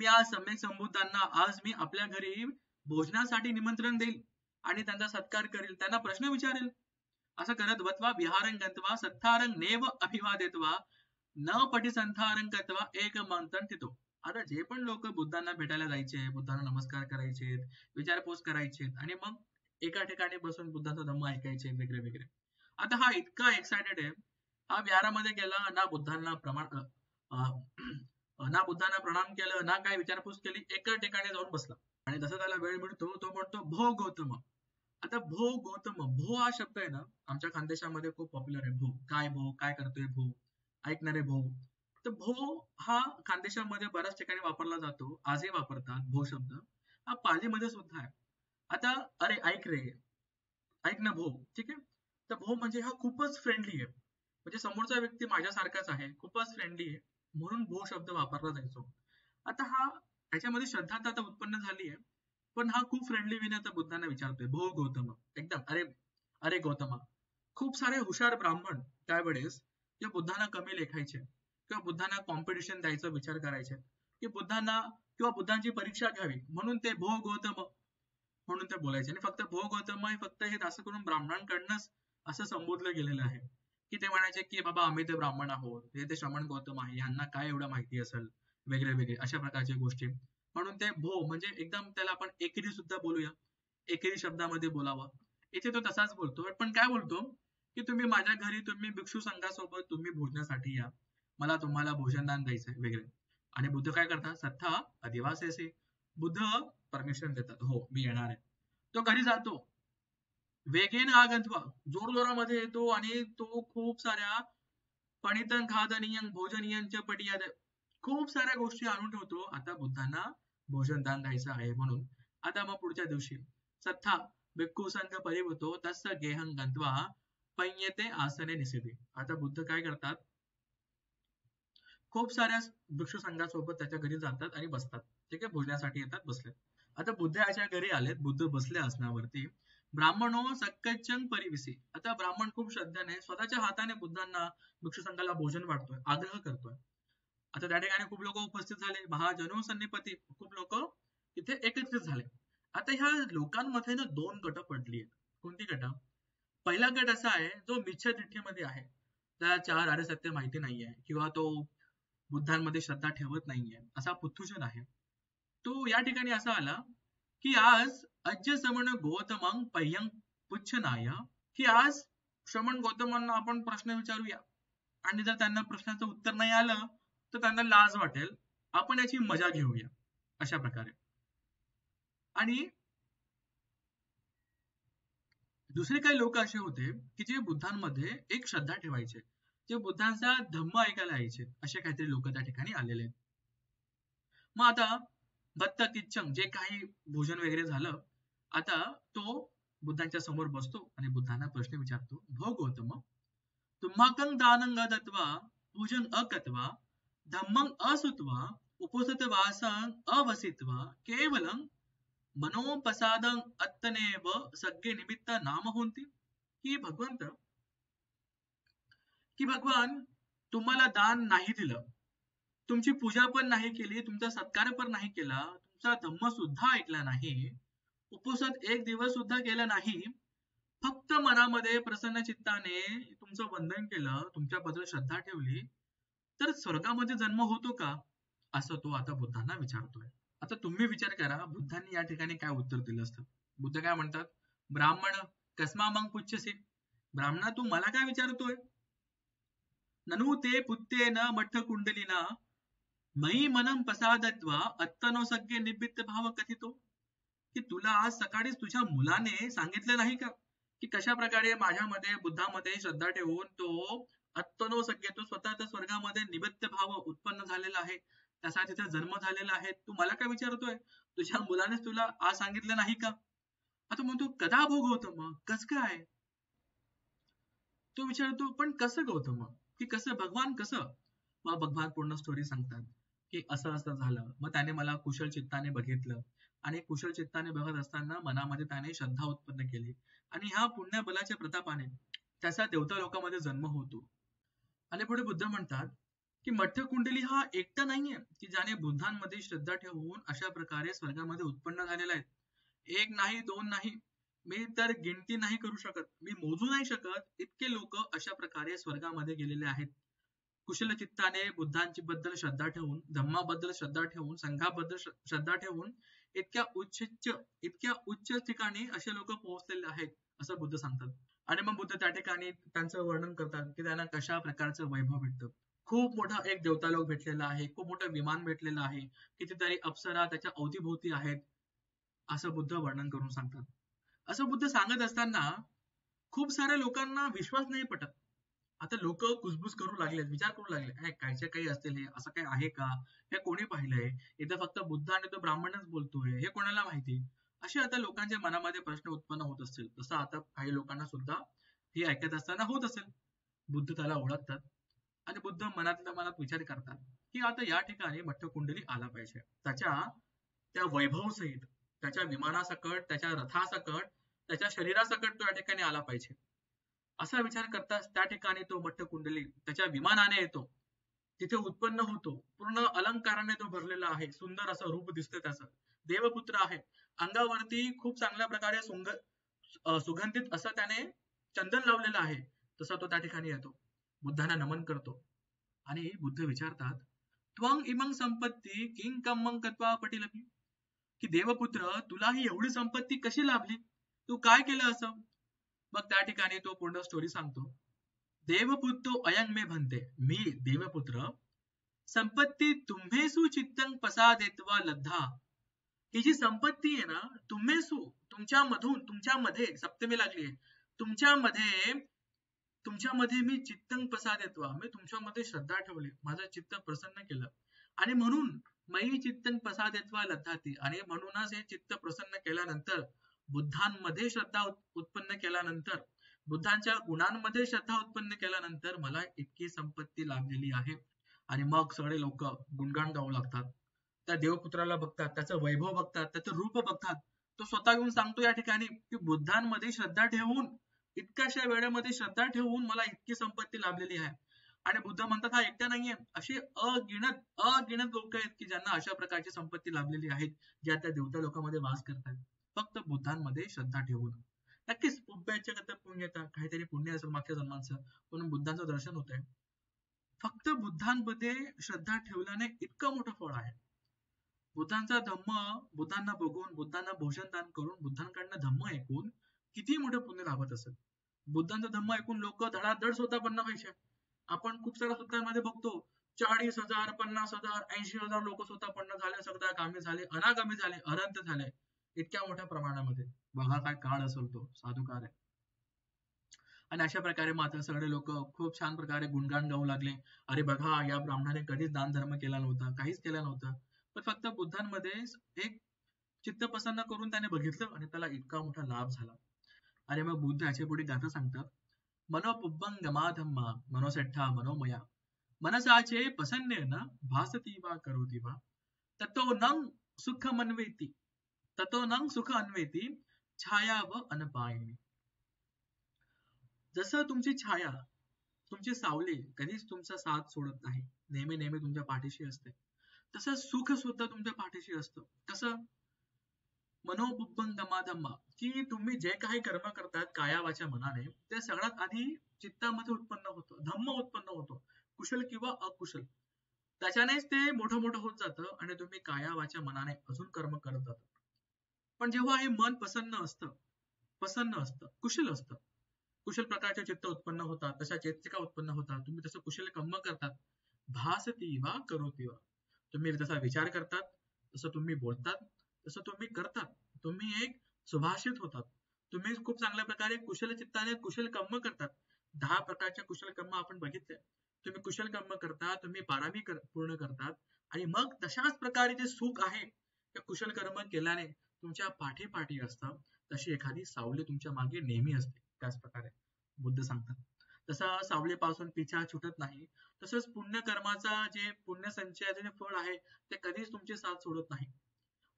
आज सम्यक संबुद्धांना आज मी आपल्या घरी भोजनासाठी निमंत्रण देईल आणि त्यांचा सत्कार करेल, त्यांना प्रश्न विचारेल. असं करत वत्वा विहारं गत्वा सत्तारं नेव अभिवादित्वा न पटी संथारं गत्वा एक मंत्रं तितो. आता जे पण लोक बुद्धांना भेटायला जायचे, बुद्धांना नमस्कार करायचे, विचारपूस करायचे आणि मग एका ठिकाणी बसून बुद्धांचा धम्म ऐकायचे वगैरे वगैरे. आता हा इतका एक्सायटेड आहे, हा विहारामध्ये गेला, ना बुद्धांना ना बुद्धांना प्रणाम केलं, ना काय विचारपूस केली, एका ठिकाणी जाऊन बसला आणि जसा त्याला वेळ मिळतो तो म्हणतो, भो गौतम. आता भो गौतम, भो हा शब्द आहे ना आमच्या खानदेशामध्ये खूप पॉप्युलर आहे. भो काय करतोय भो, ऐकणारे भो. तर भो हा खानदेशामध्ये बऱ्याच ठिकाणी वापरला जातो, आजही वापरतात भो शब्द, हा पालीमध्ये सुद्धा आहे. आता अरे ऐक रे, ऐक ना भो, ठीक आहे. तर भो म्हणजे हा खूपच फ्रेंडली आहे, म्हणजे समोरचा व्यक्ती माझ्यासारखाच आहे, खूपच फ्रेंडली आहे, म्हणून भो शब्द वापरला जायचो. आता हा याच्यामध्ये श्रद्धा आता उत्पन्न झाली आहे, पण हा खूप फ्रेंडली वेने आता बुद्धांना विचारतोय, भो गौतम, एकदम अरे अरे गौतमा. खूप सारे हुशार ब्राह्मण त्यावेळेस ते बुद्धांना कमी लेखायचे किंवा बुद्धांना कॉम्पिटिशन द्यायचा विचार करायचे की बुद्धांना किंवा बुद्धांची परीक्षा घ्यावी, म्हणून ते भो गौतम म्हणून ते बोलायचे. आणि फक्त भो गौतम हे फक्त हे असं करून ब्राह्मणांकडनंच असं संबोधलं गेलेलं आहे की ते म्हणायचे की बाबा आम्ही ते ब्राह्मण आहोत, हे ते श्रमण गौतम आहे, यांना काय एवढं माहिती असेल वगैरे वगैरे अशा प्रकारच्या गोष्टी. म्हणून ते भो म्हणजे एकदम त्याला आपण एकेरी सुद्धा बोलूया, एकेरी शब्दामध्ये बोलावं. इथे तो तसाच बोलतो, पण काय बोलतो की तुम्ही माझ्या घरी तुम्ही भिक्षू संघासोबत तुम्ही भोजनासाठी या, मला तुम्हाला भोजनदान द्यायचंय वगैरे. आणि बुद्ध काय करतात, सत्ता अधिवासेसे, बुद्ध परमिशन देतात, हो मी येणार आहे. तो घरी जातो, वेगेने आगंतवा, जोरजोरामध्ये येतो आणि तो खूप साऱ्या पणितं खादनीयं भोजनीयंच पटियाद, खूप साऱ्या गोष्टी आणून ठेवतो आता बुद्धांना भोजनदान द्यायचं आहे म्हणून. आता मग पुढच्या दिवशी सत्था भिक्खू संघ परिभूतो तस्य गेहं गत्वा पय्यते आसने निषेधे. आता बुद्ध काय करतात, खूप साऱ्या भिक्षू संघासोबत त्याच्या घरी जातात आणि बसतात, ठीक आहे, भोजनासाठी येतात, बसले. आता बुद्ध याच्या घरी आलेत, बुद्ध बसले आसनावरती, ब्राह्मणो सक्कच्चं परिविसी. आता ब्राह्मण खूप श्रद्धेने स्वतःच्या हाताने बुद्धांना भिक्षू संघाला भोजन वाढतोय, आग्रह करतोय. आता त्या ठिकाणी खूप लोक उपस्थित झाले, महाजनो सन्निपती, खूप लोक तिथे एकत्रित झाले. आता ह्या लोकांमध्ये ना दोन गट पडली आहेत. कोणती गट? पहिला गट असा आहे जो मिथ्यादिठीमध्ये आहे, त्याला चार आर्य सत्य माहिती नाहीये किंवा तो बुद्धांमध्ये श्रद्धा ठेवत नाहीये, असा पुथुजन आहे. तो या ठिकाणी असा आला की आज अज्य समण गौतमं पह्यं पुच्छनाय, की आज श्रमण गौतमांना आपण प्रश्न विचारूया आणि जर त्यांना प्रश्नाचं उत्तर नाही आलं तर त्यांना लाज वाटेल, आपण याची मजा घेऊया, अशा प्रकारे. आणि दुसरे काही लोक असे होते की जे बुद्धांमध्ये एक श्रद्धा ठेवायचे, जे बुद्धांचा धम्म ऐकायला यायचे, असे काहीतरी लोक त्या ठिकाणी आलेले आहेत. मग आता भत्त किच्चंग, जे काही भोजन वगैरे झालं, आता तो बुद्धांच्या समोर बसतो आणि बुद्धांना प्रश्न विचारतो. भो गौतम, तुम्हाकं दानं दत्वा पूजन अकत्वा धम्मं असुत्वा उपसतवासं अवसित्वा केवलं मनोपसादं अत्तनेव सगळे निमित्त नाम होती. की भगवंत, की भगवान तुम्हाला दान नाही दिलं, तुमची पूजा पण नाही केली, तुमचा सत्कार पण नाही केला, तुमचा धम्म सुद्धा ऐकला नाही, उपवासात एक दिवस सुद्धा केला नाही, फक्त मनामध्ये प्रसन्न चित्ताने तुमचं वंदन केलं, तुमच्याबद्दल श्रद्धा ठेवली, तर स्वर्गामध्ये जन्म होतो का? असं तो आता बुद्धांना विचारतोय. आता तुम्ही विचार करा, बुद्धांनी या ठिकाणी काय उत्तर दिलं असतं. बुद्ध काय म्हणतात? ब्राह्मण कस्मा मग पुच्छसे, ब्राह्मणा तू मला काय विचारतोय? ननु ते पुत्तेन मठ कुंडलिना मयी मनम प्रसादत्वा अत्तनो सगळे निमित्त भाव कथितो, की तुला आज सकाळीच तुझ्या मुलाने सांगितलं नाही का की कशा प्रकारे माझ्यामध्ये बुद्धामध्ये श्रद्धा ठेवून तो अत्तनो सगळे, तो स्वतः त्या स्वर्गामध्ये निमित्त भाव उत्पन्न झालेला आहे, त्याचा तिथे जन्म झालेला आहे, तू मला काय विचारतोय? तुझ्या मुलानेच तुला आज सांगितलं नाही का? आता म्हणतो कदा भोग होतं, मग कस काय? तो विचारतो पण कसं गौतम, की कसं भगवान कसं? मग भगवान पूर्ण स्टोरी सांगतात की असं असं झालं. मग त्याने मला कुशल चित्ताने बघितलं आणि कुशल चित्ताने बघत असताना मनामध्ये त्याने श्रद्धा उत्पन्न केली आणि ह्या पुण्य बलाच्या प्रतापाने त्याचा देवता लोकांमध्ये जन्म होतो. आणि पुढे बुद्ध म्हणतात की मठ्ठ कुंडली हा एकटा नाहीये की ज्याने बुद्धांमध्ये श्रद्धा ठेवून अशा प्रकारे स्वर्गामध्ये उत्पन्न झालेला आहे. एक नाही, दोन नाही, मी तर गिनती नाही करू शकत, मी मोजू नाही शकत, इतके लोक अशा प्रकारे स्वर्गामध्ये गेलेले आहेत. कुशल चित्ताने बुद्धांची बद्दल श्रद्धा ठेवून, धम्माबद्दल श्रद्धा ठेवून, संघाबद्दल श्रद्धा ठेवून इतक्या उच्च ठिकाणी असे लोक पोहोचलेले आहेत, असं बुद्ध सांगतात. आणि मग बुद्ध त्या ठिकाणी त्यांचं वर्णन करतात की त्यांना कशा प्रकारचं वैभव भेटतं. खूप मोठा एक देवतालोक भेटलेला आहे, खूप मोठं विमान भेटलेलं आहे, कितीतरी अप्सरा त्याच्या अवतीभोवती आहेत, असं बुद्ध वर्णन करून सांगतात. असं बुद्ध सांगत असताना खूप साऱ्या लोकांना विश्वास नाही पटत. आता लोक कुजबुज करू लागले, विचार करू लागले, कायच्या काही असतील, हे असं काही आहे का, हे कोणी पाहिलंय, इथं फक्त बुद्ध आणि तो ब्राह्मणच बोलतोय, हे कोणाला माहिती? असे आता लोकांच्या मनामध्ये प्रश्न उत्पन्न होत असतील, तसं आता काही लोकांना सुद्धा हे ऐकत असताना होत असेल. बुद्ध त्याला ओळखतात आणि बुद्ध मनातल्या मनात विचार करतात की आता या ठिकाणी मठ्ठ कुंडली आला पाहिजे, त्याच्या त्या वैभव सहित, त्याच्या विमानासकट, त्याच्या रथासकट, त्याच्या शरीरासकट तो या ठिकाणी आला पाहिजे. असा विचार करताच त्या ठिकाणी तो मठ्ठ कुंडली त्याच्या विमानाने येतो, तिथे उत्पन्न होतो, पूर्ण अलंकाराने तो भरलेला आहे, सुंदर असं रूप दिसतं त्याचं, देवपुत्र आहे, अंगावरती खूप चांगल्या प्रकारे सुगंधित असं त्याने चंदन लावलेलं आहे, तसा तो त्या ठिकाणी येतो, बुद्धांना नमन करतो. आणि बुद्ध विचारतात, त्वं इमं संपत्ती किं कम्मं कत्वा पटिलपि, की देवपुत्र तुला ही एवढी संपत्ती कशी लाभली, तू काय केलं असं? मग त्या ठिकाणी तो पूर्ण स्टोरी सांगतो. देवपुत्र अयं मे भन्ते, मी देवपुत्र संपत्ती तुम्हेसु चित्तं प्रसादेत्वा लब्धा, ही जी संपत्ती आहे ना, तुम्हेसु, तुमच्यामधून, तुमच्यामध्ये, सप्तमी लागली आहे, तुमच्यामध्ये मी चित्तं प्रसादेत्वा, मी तुमच्यामध्ये श्रद्धा ठेवली, माझं चित्त प्रसन्न केलं, आणि म्हणून मयी चित्तं प्रसादेत्वा लब्धाति, आणि म्हणूनच हे चित्त प्रसन्न केल्यानंतर, बुद्धांमध्ये श्रद्धा उत्पन्न केल्यानंतर, बुद्धांच्या गुणांमध्ये श्रद्धा उत्पन्न केल्यानंतर मला इतकी संपत्ती लाभलेली आहे. आणि मग सगळे लोक गुणगान गाऊ लागतात, त्या देवपुत्राला बघतात, त्याचं वैभव बघतात, त्याचं रूप बघतात, तो स्वतः येऊन सांगतो या ठिकाणी की बुद्धांमध्ये श्रद्धा ठेवून, इतक्याशा वेळेमध्ये श्रद्धा ठेवून मला इतकी संपत्ती लाभलेली आहे. आणि बुद्ध म्हणतात हा एकटा नाहीये, अशी अगिणत लोक आहेत की ज्यांना अशा प्रकारची संपत्ती लाभलेली आहे, ज्या त्या देवता लोकांमध्ये वास करतात, फक्त बुद्धांमध्ये श्रद्धा ठेवून. नक्कीच पुण्याच्या कथा पुण्य येतात, काहीतरी पुण्य असेल मागच्या जन्मांचं, म्हणून बुद्धांचं दर्शन होतंय. फक्त बुद्धांमध्ये श्रद्धा ठेवल्याने इतकं मोठं फळ आहे. बुद्धांचा धम्म, बुद्धांना बघून, बुद्धांना भोजन दान करून, बुद्धांकडनं धम्म ऐकून किती मोठे पुण्य लाभत असेल. बुद्धांचा धम्म ऐकून लोक धडाधड स्वतःपन्न व्हायचे. आपण खूप साऱ्या सूत्रांमध्ये बघतो 40,000, 50,000, 80,000 लोक स्वतःपन्न झाले, सगळ्या कामी झाले, अनागामी झाले, अनंत झाले, इतक्या मोठ्या प्रमाणामध्ये. बघा काय काळ असेल तो, साधुकार आहे. आणि अशा प्रकारे मात्र सगळे लोक खूप छान प्रकारे गुणगान गाऊ लागले. अरे बघा, या ब्राह्मणाने कधीच दान धर्म केला नव्हता, काहीच केलं नव्हतं, पण फक्त बुद्धांमध्ये एक चित्त प्रसन्न करून त्याने बघितलं आणि त्याला इतका मोठा लाभ झाला. अरे मग बुद्ध याच्या पुढे गाथा सांगतात, मनोपुब्बं गमाधम्मा मनोसेठ्ठा मनोमया मनसाचे प्रसन्नेन भासती वा करोती वा ततो नंग सुख अन्वेती छाया व अनपायिनी. जसं तुमची छाया, तुमची सावली कधीच तुमचा साथ सोडत नाही, नेहमी नेहमी तुमच्या पाठीशी असते, तसं सुख सुद्धा तुमच्या पाठीशी असतं. कसं? मनोबुद्धं गमाधम्मा, की तुम्ही जे काही कर्म करतात काया वाचा मनाने, ते सगळ्यात आधी चित्तामध्ये उत्पन्न होतं, धम्म उत्पन्न होतो, कुशल किंवा अकुशल. त्याच्यानेच ते मोठं मोठं होत जातं आणि तुम्ही काया वाचा मनाने अजून कर्म करत जातात. पण जेव्हा हे मन प्रसन्न असतं, कुशल असतं, कुशल प्रकारचे चित्त उत्पन्न होतात, तशा चेतिका उत्पन्न होतात, तुम्ही तसं कुशल कर्म करतात, भासती वा करोती वा, तुम्ही जसा विचार करतात, तसं तुम्ही बोलतात, तसं तुम्ही करतात, तुम्ही एक सुभाषित होतात, तुम्ही खूप चांगल्या प्रकारे कुशल चित्ताने कुशल कर्म करतात. 10 प्रकारचे कुशल कर्म आपण बघितले. तुम्ही कुशल कर्म करता, तुम्ही पारामी पूर्ण करतात, आणि मग तशाच प्रकारे जे सुख आहे ते कुशल कर्म केल्याने तुमच्या पाठी असतं, तशी एखादी सावली तुमच्या मागे नेहमी असते. त्याच प्रकारे बुद्ध सांगतात, तसा सावलीपासून पिछा छुटत नाही, तसंच पुण्यकर्माचा जे पुण्य संचयाचे जे फळ आहे ते कधीच तुमची साथ सोडत नाही.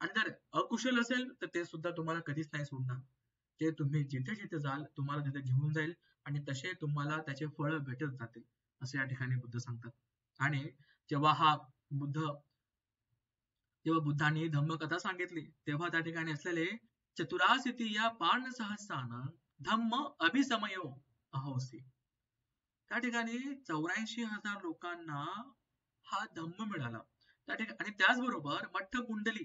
आणि जर अकुशल असेल तर ते सुद्धा तुम्हाला कधीच नाही सोडणार. ते तुम्ही जिथे जिथे जाल तुम्हाला तिथे घेऊन जाईल आणि तसे तुम्हाला त्याचे फळ भेटत जातील, असे या ठिकाणी बुद्ध सांगतात. आणि जेव्हा बुद्धांनी धम्मकथा सांगितली, तेव्हा त्या ठिकाणी असलेले चतुरासिती या पार्ण सहस्रान धम्म अभिसमयो अहोसी, त्या ठिकाणी 84,000 लोकांना हा धम्म मिळाला. त्या ठिकाणी, आणि त्याचबरोबर मठ्ठ कुंडली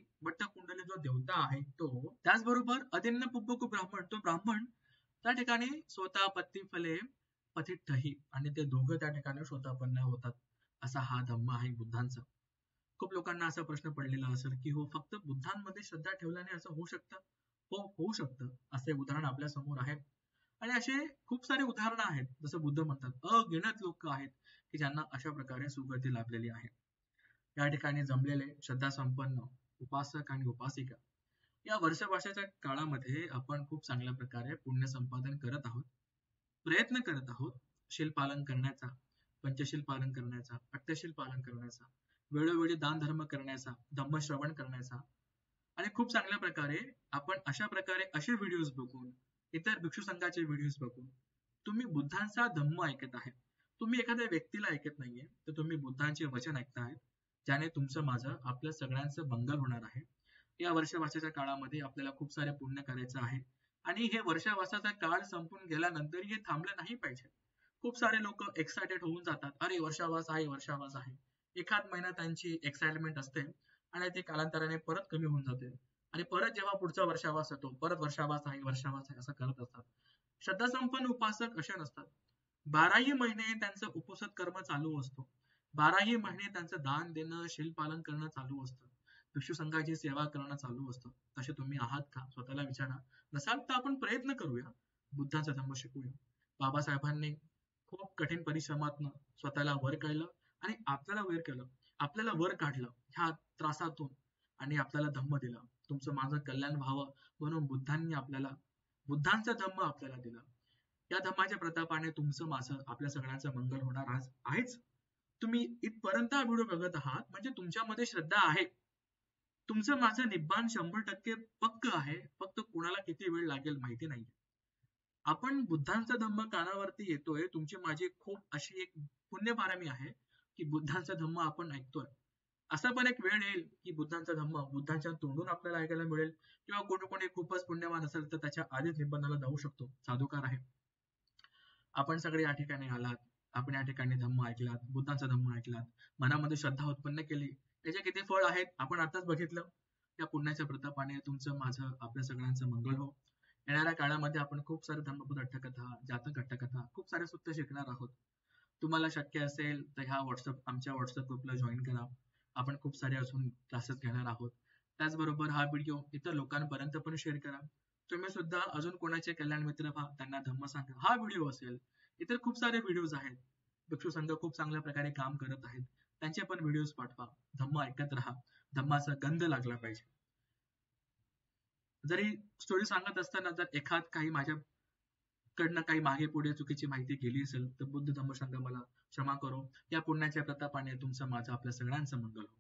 जो देवता आहे तो, त्याचबरोबर अदिन्न पुब्बकु ब्राह्मण, तो ब्राह्मण त्या ठिकाणी स्वतः पत्ती फले पतिठही, आणि ते दोघं त्या ठिकाणी स्वतःपन्न होतात. असा हा धम्म आहे बुद्धांचा. खूप लोकांना असा प्रश्न पडलेला असेल की हो, फक्त बुद्धांमध्ये श्रद्धा ठेवल्याने असं होऊ शकतं? हो, होऊ शकतं. असे उदाहरण आपल्या समोर आहे, आणि असे खूप सारे उदाहरणं आहेत. जसं बुद्ध म्हणतात, अगिनत लोक आहेत की ज्यांना अशा प्रकारे सुगती लाभलेली आहे. या ठिकाणी जमलेले श्रद्धा संपन्न उपासक आणि उपासिका, या वर्षाच्या काळामध्ये आपण खूप चांगल्या प्रकारे पुण्य संपादन करत आहोत, प्रयत्न करत आहोत, शील पालन करण्याचा, पंचशील पालन करण्याचा, अट्टशील पालन करण्याचा, वेळोवेळी दान धर्म करण्याचा, धम्मश्रवण करण्याचा, आणि खूप चांगल्या प्रकारे आपण अशा प्रकारे असे व्हिडिओज बघून, इतर भिक्षू संघाचे व्हिडिओज बघून तुम्ही बुद्धांचा धम्म ऐकत आहे. तुम्ही एखाद्या व्यक्तीला ऐकत नाहीये, तर तुम्ही बुद्धांचे वचन ऐकताय, ज्याने तुमचं माझं आपल्या सगळ्यांचं मंगल होणार आहे. या वर्षावासाच्या काळामध्ये आपल्याला खूप सारे पुण्य करायचं आहे, आणि हे वर्षावासाचा काळ संपून गेल्यानंतर हे थांबलं नाही पाहिजे. खूप सारे लोक एक्सायटेड होऊन जातात, अरे वर्षावास आहे. एखाद महिना त्यांची एक्साइटमेंट असते आणि ते कालांतराने परत कमी होऊन जाते, आणि परत जेव्हा पुढचा वर्षावास येतो, परत वर्षावास आहे असं करत असतात. श्रद्धा संपन्न उपासक असे नसतात. 12ही महिने त्यांचं उपसत कर्म चालू असतो, 12ही महिने त्यांचं दान देणं, शील पालन करणं चालू असतं, भिक्षू संघाची सेवा करणं चालू असतं. तसे तुम्ही आहात का? स्वतःला विचारा. नसाल तर आपण प्रयत्न करूया, बुद्धांचा धम्म शिकूया. बाबासाहेबांनी खूप कठीण परिश्रमातनं स्वतःला वर काढलं आणि आपल्याला वर काढलं ह्या त्रासातून, आणि आपल्याला धम्म दिला. तुमचं माझं कल्याण व्हावं म्हणून बुद्धांचा धम्म आपल्याला दिला. या धम्माच्या प्रतापाने तुमचं माझं आपल्या सगळ्यांचं मंगल होणार आज आहेच. तुम्ही इथपर्यंत हा व्हिडिओ बघत आहात म्हणजे तुमच्यामध्ये श्रद्धा आहे. तुमचं माझं निब्बाण 100% पक्क आहे, फक्त कुणाला किती वेळ लागेल माहिती नाही. आपण बुद्धांचा धम्म कानावरती येतोय, तुमची माझी खूप अशी एक पुण्यपारमी आहे की बुद्धांचा धम्म आपण ऐकतोय. असा पण एक वेळ येईल की बुद्धांचा धम्म बुद्धांच्या तोंडून आपल्याला ऐकायला मिळेल, किंवा कोणी कोणी खूपच पुण्यवान असेल तर त्याच्या आधीच निब्बाणाला जाऊ शकतो, साधुकार आहे. आपण सगळे या ठिकाणी आलात, आपण या ठिकाणी धम्म ऐकलात, बुद्धांचा धम्म ऐकलात, मनामध्ये श्रद्धा उत्पन्न केली, त्याचे किती फळ आहेत आपण आताच बघितलं. त्या पुण्याच्या प्रतापाने तुमचं माझं आपल्या सगळ्यांचं मंगळ हो. येणाऱ्या काळामध्ये आपण खूप सारे धम्मपद अट्टकथा, जातक अट्टकथा, खूप सारे सुत्त शिकणार आहोत. तुम्हाला शक्य असेल तर आमच्या व्हॉट्सअप ग्रुपला जॉईन करा. आपण खूप सारे अजून क्लासेस घेणार आहोत. त्याचबरोबर हा व्हिडिओ इतर लोकांपर्यंत पण शेअर करा. तुम्ही सुद्धा अजून कोणाचे कल्याण मित्र व्हा, त्यांना धम्म सांगा. हा व्हिडिओ असेल, इतर खूप सारे व्हिडिओज आहेत. भिक्षू संघ खूप चांगल्या प्रकारे काम करत आहेत, त्यांचे पण व्हिडिओज पाठवा. धम्म ऐकत राहा, धम्माचा गंध लागला पाहिजे. जरी स्टोरी सांगत असताना जर एखाद काही माझ्याकडनं काही मागे पुढे चुकीची माहिती गेली असेल तर बुद्ध धम्म संघ मला क्षमा करो. या पुण्याच्या प्रतापाने तुमचं माझं आपल्या सगळ्यांचं मंगल हो.